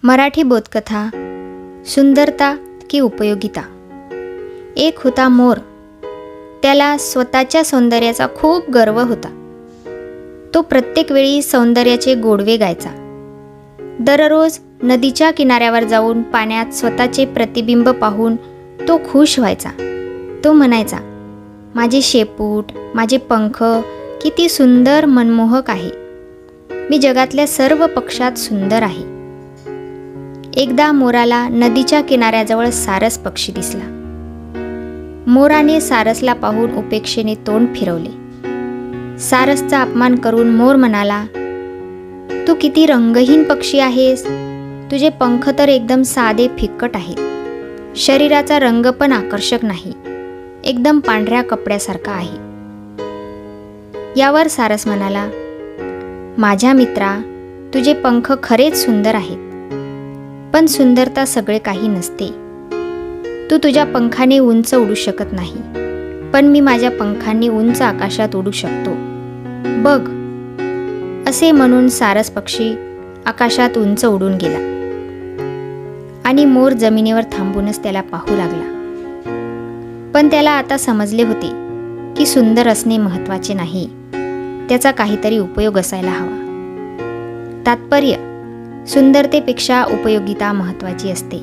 मराठी बोधकथा सुंदरता की उपयोगिता। एक होता मोर. त्याला स्वतःच्या सौंदर्याचा खूप गर्व होता. तो प्रत्येक वेळी सौंदर्याचे गोडवे गायचा. दररोज नदीच्या किनाऱ्यावर जाऊन पाण्यात स्वतःचे प्रतिबिंब पाहून तो खुश व्हायचा. तो म्हणायचा, माझे शेपूट, माझे पंख किती सुंदर मनमोहक आहे. मी जगातल्या सर्व पक्ष्यात सुंदर आहे. एकदा मोराला नदीच्या किनाऱ्याजवळ सारस पक्षी दिसला. मोराने सारसला पाहून उपेक्षेने तोंड फिरवले. सारसचा अपमान करून मोर म्हणाला, तू किती रंगहीन पक्षी आहेस. तुझे पंख तर एकदम साधे फिक्कट आहेत. शरीराचा रंग पण आकर्षक नाही. एकदम पांढऱ्या कपड्यासारखा आहे. यावर सारस म्हणाला, माझ्या मित्रा, तुझे पंख खरेच सुंदर आहेत. पण सुंदरता सगळे काही नसते. तू तुझ्या पंखाने उंच उडू शकत नाही, पण मी माझ्या पंखांनी उंच आकाशात उडू शकतो. बघ. असे म्हणून सारस पक्षी आकाशात उंच उडून गेला आणि मोर जमिनीवर थांबूनच त्याला पाहू लागला. पण त्याला आता समजले होते की सुंदर असणे महत्त्वाचे नाही, त्याचा काहीतरी उपयोग असायला हवा. तात्पर्य, सुंदरतेपेक्षा उपयोगिता महत्त्वाची असते.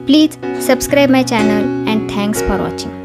Please subscribe my channel and thanks for watching.